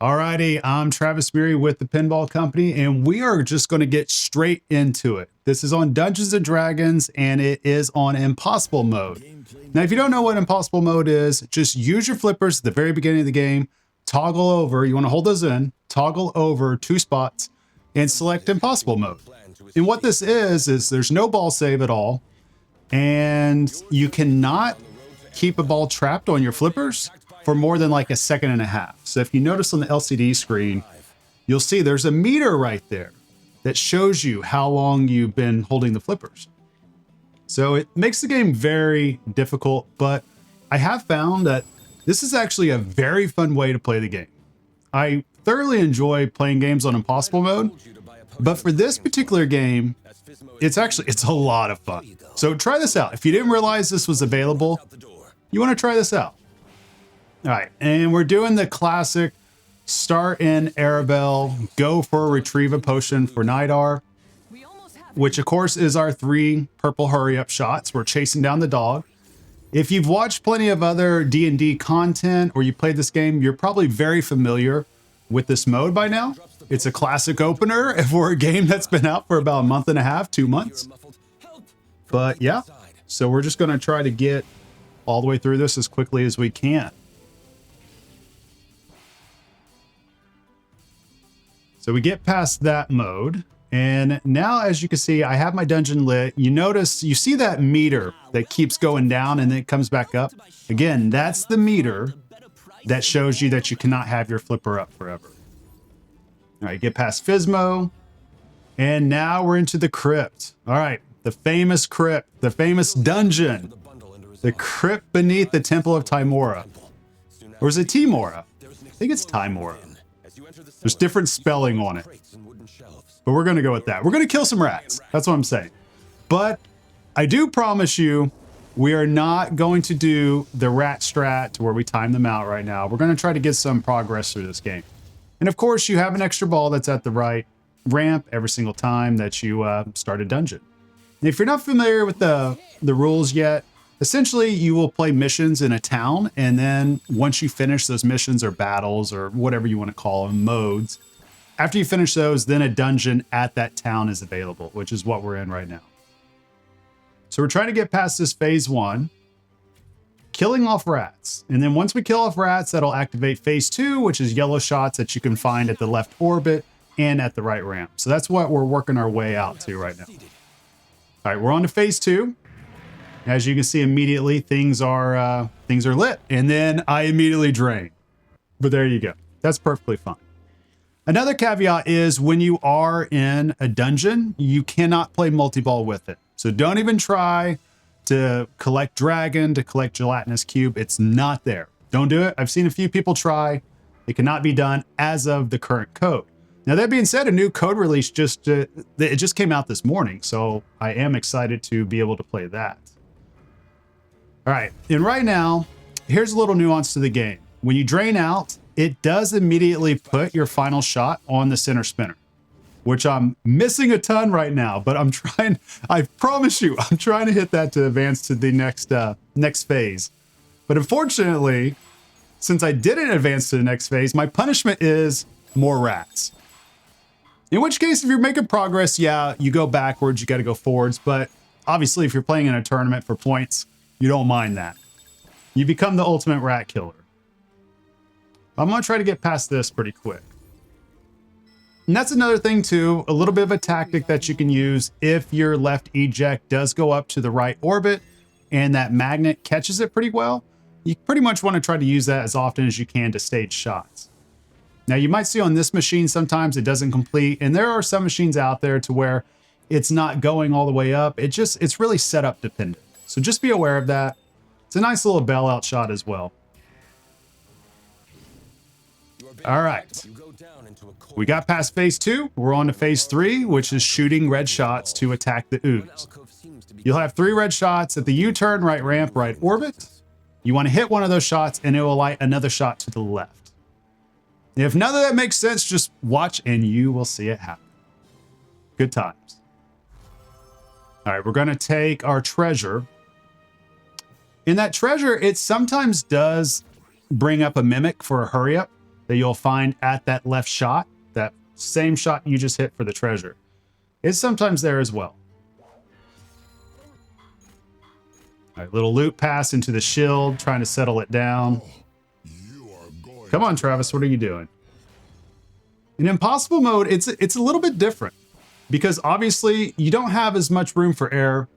Alrighty, I'm Travis Beery with the Pinball Company, and we are just going to get straight into it. This is on Dungeons & Dragons, and it is on Impossible Mode. Now, if you don't know what Impossible Mode is, just use your flippers at the very beginning of the game, toggle over, you want to hold those in, toggle over 2 spots, and select Impossible Mode. And what this is there's no ball save at all, and you cannot keep a ball trapped on your flippers for more than like a second and a half. So if you notice on the LCD screen, you'll see there's a meter right there that shows you how long you've been holding the flippers. So it makes the game very difficult, but I have found that this is actually a very fun way to play the game. I thoroughly enjoy playing games on Impossible Mode, but for this particular game, it's a lot of fun. So try this out. If you didn't realize this was available, you want to try this out. All right, and we're doing the classic start in Arabelle, go for a retrieve a potion for Nidar, which of course is our 3 purple hurry up shots. We're chasing down the dog. If you've watched plenty of other D&D content or you played this game, you're probably very familiar with this mode by now. It's a classic opener for a game that's been out for about a month and a half, 2 months. But yeah, so we're just gonna try to get all the way through this as quickly as we can. So we get past that mode, and now as you can see, I have my dungeon lit. You see that meter that keeps going down and then it comes back up? Again, that's the meter that shows you that you cannot have your flipper up forever. All right, get past Physmo, and now we're into the crypt. All right, the famous crypt, the famous dungeon, the crypt beneath the Temple of Timora. Or is it Timora? I think it's Timora. There's different spelling on it, but we're going to go with that. We're going to kill some rats. That's what I'm saying. But I do promise you, we are not going to do the rat strat where we time them out right now. We're going to try to get some progress through this game. And of course, you have an extra ball that's at the right ramp every single time that you start a dungeon. And if you're not familiar with the rules yet, essentially, you will play missions in a town, and then once you finish those missions or battles or whatever you want to call them, modes, after you finish those, then a dungeon at that town is available, which is what we're in right now. So we're trying to get past this phase 1, killing off rats. And then once we kill off rats, that'll activate phase 2, which is yellow shots that you can find at the left orbit and at the right ramp. So that's what we're working our way out to right now. All right, we're on to phase 2. As you can see immediately, things are lit, and then I immediately drain. But there you go. That's perfectly fine. Another caveat is when you are in a dungeon, you cannot play multi-ball with it. So don't even try to collect dragon, to collect gelatinous cube. It's not there. Don't do it. I've seen a few people try. It cannot be done as of the current code. Now, that being said, a new code release it just came out this morning, so I am excited to be able to play that. All right, and right now, here's a little nuance to the game. When you drain out, it does immediately put your final shot on the center spinner, which I'm missing a ton right now, but I promise you, I'm trying to hit that to advance to the next phase. But unfortunately, since I didn't advance to the next phase, my punishment is more rats. In which case, if you're making progress, yeah, you go backwards, you got to go forwards. But obviously, if you're playing in a tournament for points, you don't mind that. You become the ultimate rat killer. I'm going to try to get past this pretty quick. And that's another thing too, a little bit of a tactic that you can use if your left eject does go up to the right orbit and that magnet catches it pretty well. You pretty much want to try to use that as often as you can to stage shots. Now you might see on this machine sometimes it doesn't complete, and there are some machines out there to where it's not going all the way up. It's really setup dependent. So just be aware of that. It's a nice little bailout shot as well. All right. We got past phase 2. We're on to phase 3, which is shooting red shots to attack the ooze. You'll have 3 red shots at the U-turn, right ramp, right orbit. You want to hit one of those shots and it will light another shot to the left. If none of that makes sense, just watch and you will see it happen. Good times. All right, we're going to take our treasure. In that treasure, it sometimes does bring up a mimic for a hurry up. that you'll find at that left shot, that same shot you just hit for the treasure, is sometimes there as well. All right, little loop pass into the shield, trying to settle it down. Come on, Travis, what are you doing? In impossible mode, it's a little bit different because obviously you don't have as much room for error.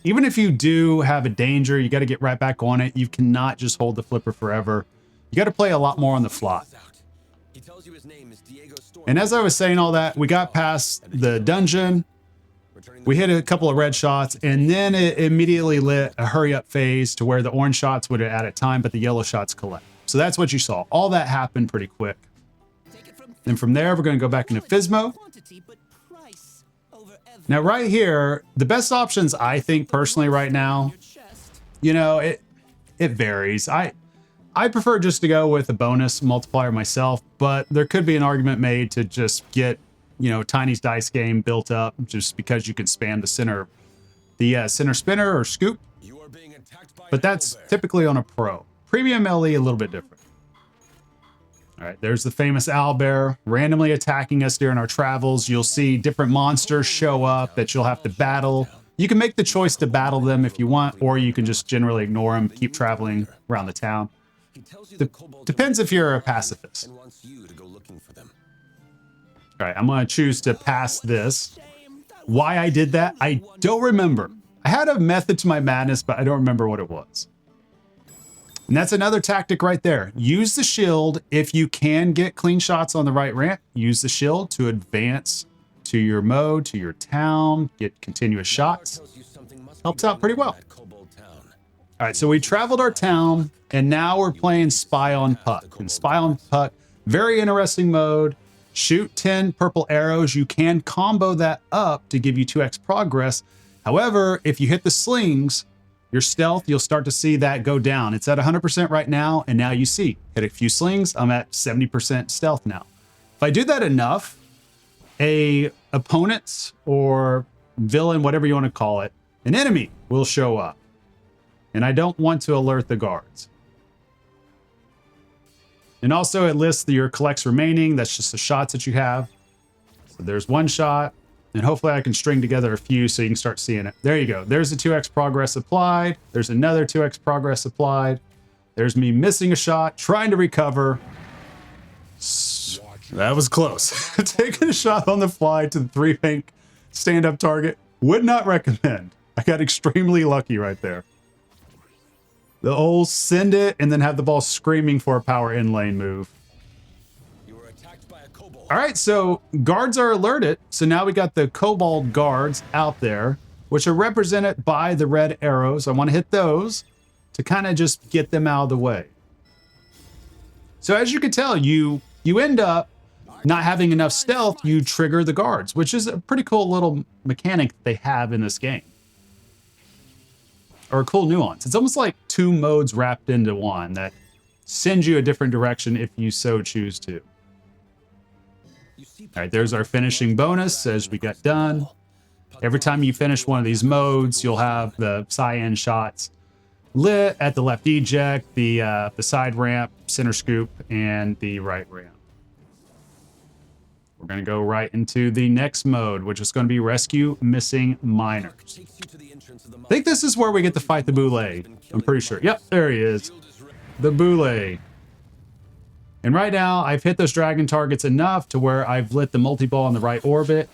Even if you do have a danger, you got to get right back on it. You cannot just hold the flipper forever. You got to play a lot more on the fly. And as I was saying all that, we got past the dungeon. We hit a couple of red shots, and then it immediately lit a hurry up phase to where the orange shots would have added time, but the yellow shots collect. So that's what you saw. All that happened pretty quick. And from there, we're going to go back into Physmo. Now, right here, the best options, I think personally right now, you know, it varies. I prefer just to go with a bonus multiplier myself, but there could be an argument made to just get, you know, Tiny's dice game built up just because you can spam the center spinner or scoop. But that's typically on a pro. Premium LE, a little bit different. All right, there's the famous owlbear randomly attacking us during our travels. You'll see different monsters show up that you'll have to battle. You can make the choice to battle them if you want, or you can just generally ignore them, keep traveling around the town. Depends if you're a pacifist. All right, I'm going to choose to pass this. Why I did that, I don't remember. I had a method to my madness, but I don't remember what it was. And that's another tactic right there. Use the shield. If you can get clean shots on the right ramp, use the shield to advance to your mode, to your town, get continuous shots. Helps out pretty well. All right, so we traveled our town, and now we're playing Spy on Puck. And Spy on Puck, very interesting mode. Shoot 10 purple arrows. You can combo that up to give you 2x progress. However, if you hit the slings, your stealth, you'll start to see that go down. It's at 100% right now, and now you see, hit a few slings, I'm at 70% stealth now. If I do that enough, a opponent or villain, whatever you want to call it, an enemy will show up. And I don't want to alert the guards. And also it lists your collects remaining. That's just the shots that you have. So there's one shot. And hopefully I can string together a few so you can start seeing it. There you go. There's the 2x progress applied. There's another 2x progress applied. There's me missing a shot, trying to recover. That was close. Taking a shot on the fly to the 3-pink stand-up target. Would not recommend. I got extremely lucky right there. The old send it and then have the ball screaming for a power in lane move. All right, so guards are alerted. So now we got the kobold guards out there, which are represented by the red arrows. I want to hit those to kind of just get them out of the way. So as you can tell, you end up not having enough stealth, you trigger the guards, which is a pretty cool little mechanic that they have in this game. Or a cool nuance. It's almost like two modes wrapped into one that sends you a different direction if you so choose to. All right, there's our finishing bonus as we got done. Every time you finish one of these modes, you'll have the cyan shots lit at the left eject, the side ramp, center scoop, and the right ramp. We're going to go right into the next mode, which is going to be Rescue Missing Miners. I think this is where we get to fight the Boule. I'm pretty sure. Yep, there he is. The Boule. And right now, I've hit those dragon targets enough to where I've lit the multi-ball in the right orbit.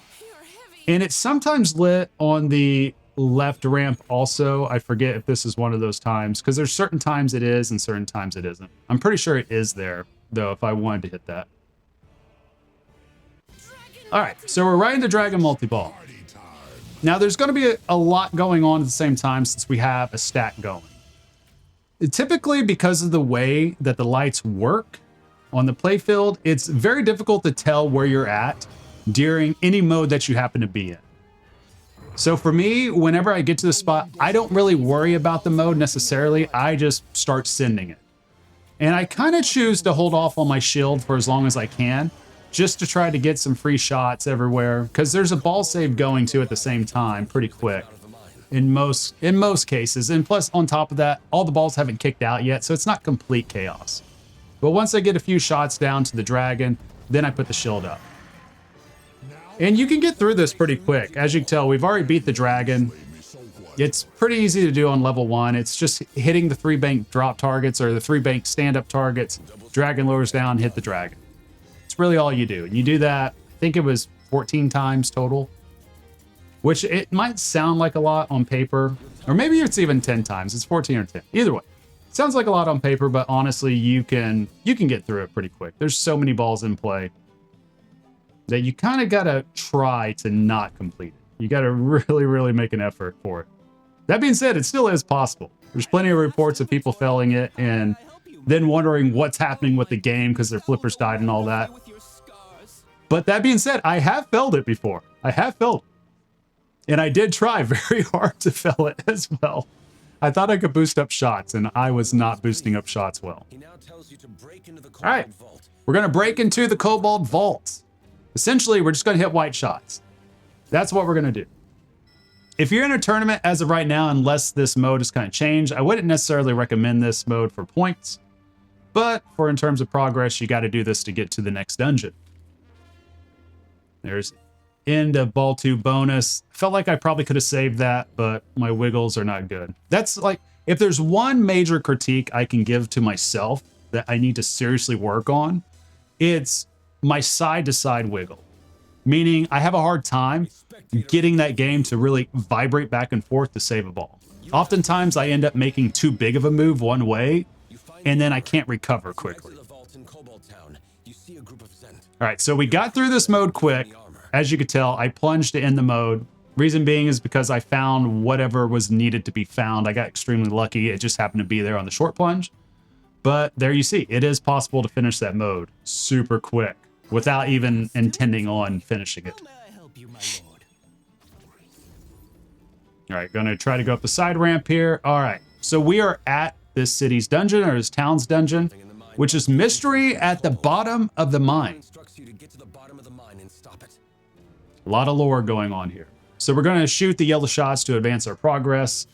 And it's sometimes lit on the left ramp also. I forget if this is one of those times, because there's certain times it is and certain times it isn't. I'm pretty sure it is there, though, if I wanted to hit that. All right, so we're right into Dragon Multi-Ball. Now, there's going to be a lot going on at the same time since we have a stack going. Typically, because of the way that the lights work on the playfield, it's very difficult to tell where you're at during any mode that you happen to be in. So for me, whenever I get to the spot, I don't really worry about the mode necessarily. I just start sending it. And I kind of choose to hold off on my shield for as long as I can, just to try to get some free shots everywhere, because there's a ball save going to at the same time pretty quick in most cases. And plus, on top of that, all the balls haven't kicked out yet, so it's not complete chaos. But once I get a few shots down to the dragon, then I put the shield up. And you can get through this pretty quick. As you can tell, we've already beat the dragon. It's pretty easy to do on level 1. It's just hitting the 3 bank drop targets or the 3 bank stand-up targets. Dragon lowers down, hit the dragon. It's really all you do. And you do that, I think it was 14 times total, which it might sound like a lot on paper, or maybe it's even 10 times. It's 14 or 10. Either way, it sounds like a lot on paper, but honestly, you can get through it pretty quick. There's so many balls in play that you kind of got to try to not complete it. You got to really, really make an effort for it. That being said, it still is possible. There's plenty of reports of people failing it and then wondering what's happening with the game because their flippers died and all that. But that being said, I have failed it before. I have failed it. And I did try very hard to fail it as well. I thought I could boost up shots, and I was not boosting up shots well. All right, we're going to break into the Cobalt Vault. Essentially, we're just going to hit white shots. That's what we're going to do. If you're in a tournament as of right now, unless this mode is kind of changed, I wouldn't necessarily recommend this mode for points. But for in terms of progress, you got to do this to get to the next dungeon. There's end of ball 2 bonus. Felt like I probably could have saved that, but my wiggles are not good. That's like, if there's one major critique I can give to myself that I need to seriously work on, it's my side-to-side wiggle. Meaning I have a hard time getting that game to really vibrate back and forth to save a ball. Oftentimes I end up making too big of a move one way, and then I can't recover quickly. All right, so we got through this mode quick. As you could tell, I plunged to end the mode. Reason being is because I found whatever was needed to be found. I got extremely lucky. It just happened to be there on the short plunge. But there you see, it is possible to finish that mode super quick without even intending on finishing it. All right, gonna try to go up the side ramp here. All right, so we are at this city's dungeon, or this town's dungeon, which is mystery at the bottom of the mine. A lot of lore going on here. So we're going to shoot the yellow shots to advance our progress.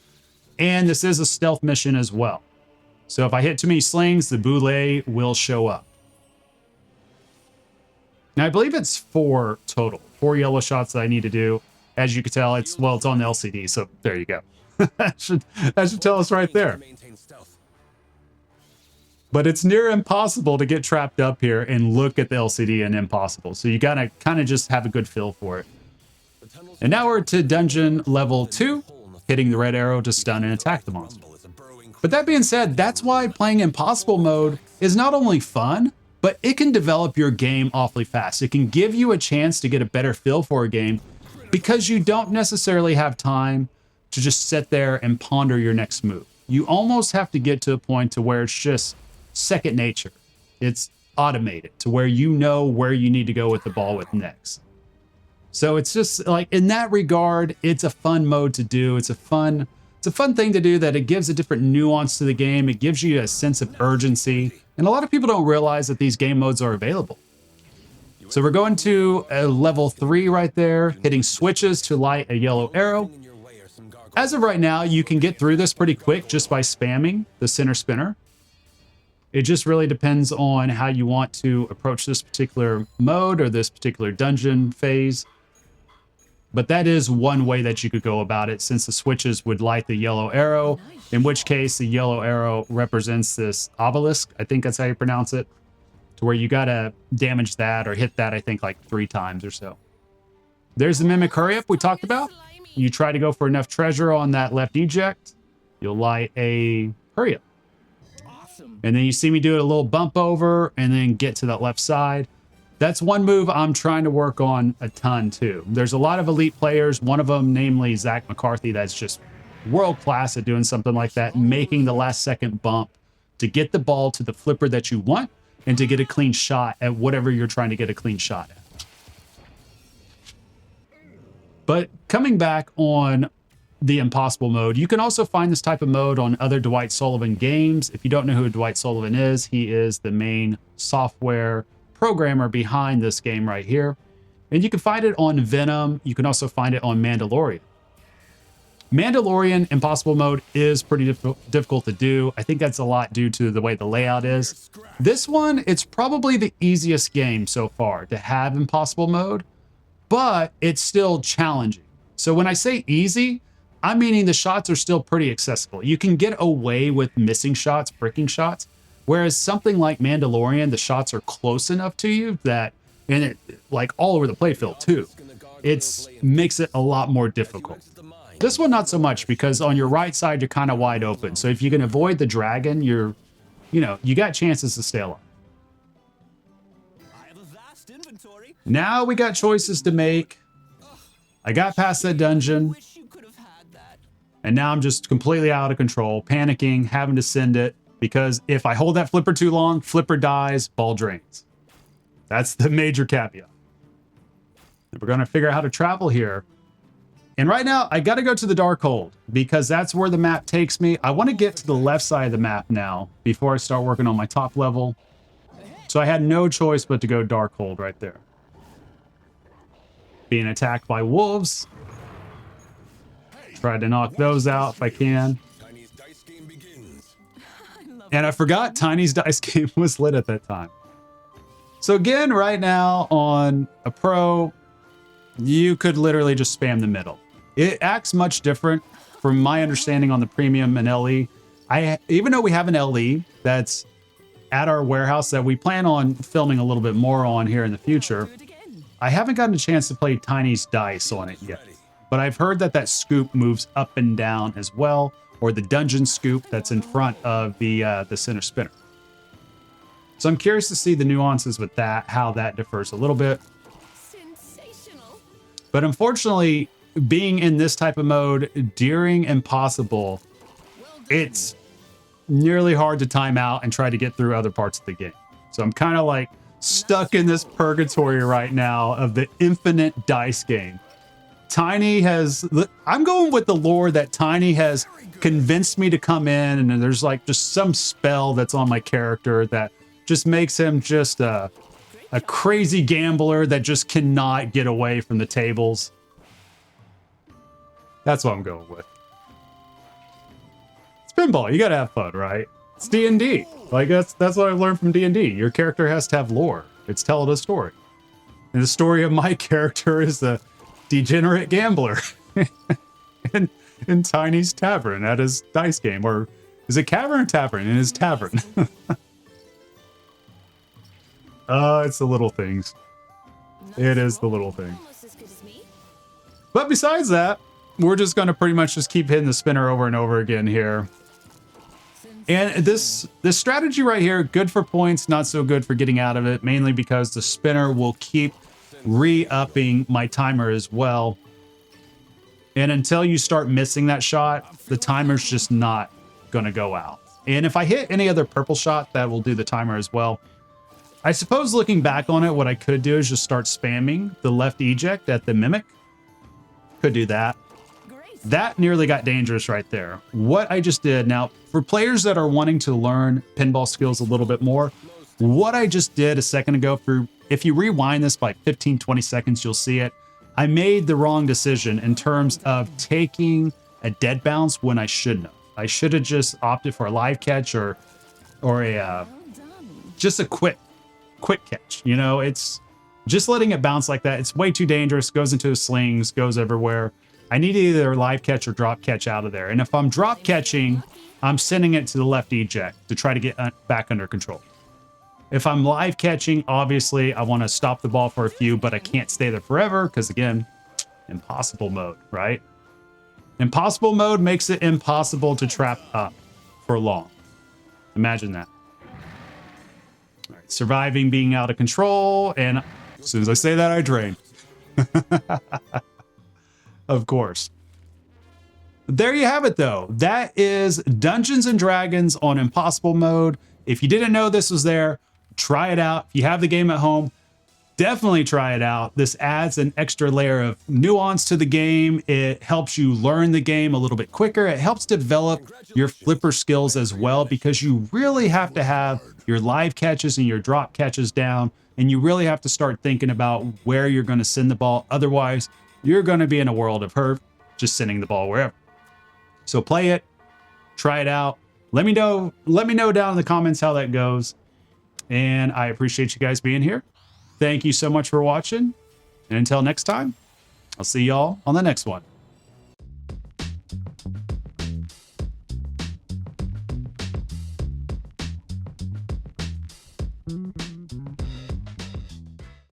And this is a stealth mission as well. So if I hit too many slings, the boule will show up. Now I believe it's 4 total. 4 yellow shots that I need to do. As you can tell, it's on the LCD, so there you go. that should tell us right there. But it's near impossible to get trapped up here and look at the LCD and impossible. So you gotta kind of just have a good feel for it. And now we're to dungeon level 2, hitting the red arrow to stun and attack the monster. But that being said, that's why playing impossible mode is not only fun, but it can develop your game awfully fast. It can give you a chance to get a better feel for a game because you don't necessarily have time to just sit there and ponder your next move. You almost have to get to a point to where it's just second nature. It's automated to where you know where you need to go with the ball with next. So it's just like, in that regard, it's a fun mode to do. It's a fun thing to do, that it gives a different nuance to the game. It gives you a sense of urgency. And a lot of people don't realize that these game modes are available. So we're going to a level 3 right there, hitting switches to light a yellow arrow. As of right now, you can get through this pretty quick just by spamming the center spinner. It just really depends on how you want to approach this particular mode or this particular dungeon phase. But that is one way that you could go about it, since the switches would light the yellow arrow, in which case the yellow arrow represents this obelisk. I think that's how you pronounce it, to where you got to damage that or hit that, I think, like 3 times or so. There's the mimic hurry up we talked about. You try to go for enough treasure on that left eject, you'll light a hurry up. And then you see me do it a little bump over and then get to that left side. That's one move I'm trying to work on a ton too. There's a lot of elite players, one of them, namely Zach McCarthy, that's just world class at doing something like that, making the last second bump to get the ball to the flipper that you want and to get a clean shot at whatever you're trying to get a clean shot at. But coming back on the impossible mode, you can also find this type of mode on other Dwight Sullivan games. If you don't know who Dwight Sullivan is, he is the main software programmer behind this game right here. And you can find it on Venom. You can also find it on Mandalorian. Mandalorian impossible mode is pretty difficult to do. I think that's a lot due to the way the layout is. This one, it's probably the easiest game so far to have impossible mode, but it's still challenging. So when I say easy, I'm meaning the shots are still pretty accessible. You can get away with missing shots, bricking shots, whereas something like Mandalorian, the shots are close enough to you that, and it like all over the playfield too, it makes it a lot more difficult. This one, not so much, because on your right side, you're kind of wide open. So if you can avoid the dragon, you got chances to stay alive. Now we got choices to make. I got past that dungeon. And now I'm just completely out of control, panicking, having to send it, because if I hold that flipper too long, flipper dies, ball drains. That's the major caveat. And we're going to figure out how to travel here. And right now, I got to go to the Darkhold, because that's where the map takes me. I want to get to the left side of the map now before I start working on my top level. So I had no choice but to go Darkhold right there. Being attacked by wolves. Try to knock those out if I can. And I forgot Tiny's Dice Game was lit at that time. So again, right now on a Pro, you could literally just spam the middle. It acts much different from my understanding on the Premium and LE. Even though we have an LE that's at our warehouse that we plan on filming a little bit more on here in the future, I haven't gotten a chance to play Tiny's Dice on it yet. But I've heard that that scoop moves up and down as well, or the dungeon scoop that's in front of the center spinner. So I'm curious to see the nuances with that, how that differs a little bit. But unfortunately, being in this type of mode during impossible, it's nearly hard to time out and try to get through other parts of the game. So I'm kind of like stuck in this purgatory right now of the infinite dice game. Tiny has, I'm going with the lore that Tiny has convinced me to come in, and there's like just some spell that's on my character that just makes him just a crazy gambler that just cannot get away from the tables. That's what I'm going with. It's pinball. You gotta have fun, right? It's D&D. Like that's what I've learned from D&D. Your character has to have lore. It's telling a story. And the story of my character is the degenerate gambler in Tiny's tavern at his dice game, or is it cavern or tavern in his tavern? It's the little things. It is the little thing. But besides that, we're just going to pretty much just keep hitting the spinner over and over again here. And this strategy right here, good for points, not so good for getting out of it, mainly because the spinner will keep re-upping my timer as well. And until you start missing that shot, the timer's just not going to go out. And if I hit any other purple shot, that will do the timer as well. I suppose looking back on it, what I could do is just start spamming the left eject at the mimic. Could do that. That nearly got dangerous right there. What I just did, now for players that are wanting to learn pinball skills a little bit more, what I just did a second ago, if you rewind this by 15, 20 seconds, you'll see it. I made the wrong decision in terms of taking a dead bounce when I shouldn't have. I should have just opted for a live catch or just a quick catch. You know, it's just letting it bounce like that. It's way too dangerous. Goes into the slings, goes everywhere. I need either live catch or drop catch out of there. And if I'm drop catching, I'm sending it to the left eject to try to get back under control. If I'm live catching, obviously I want to stop the ball for a few, but I can't stay there forever because, again, impossible mode, right? Impossible mode makes it impossible to trap up for long. Imagine that. All right, surviving being out of control, and as soon as I say that, I drain. Of course. There you have it, though. That is Dungeons and Dragons on impossible mode. If you didn't know this was there, try it out. If you have the game at home, definitely try it out. This adds an extra layer of nuance to the game. It helps you learn the game a little bit quicker. It helps develop your flipper skills as well, because you really have to have your live catches and your drop catches down, and you really have to start thinking about where you're going to send the ball. Otherwise, you're going to be in a world of hurt just sending the ball wherever. So play it, try it out. Let me know down in the comments how that goes. And I appreciate you guys being here. Thank you so much for watching. And until next time, I'll see y'all on the next one.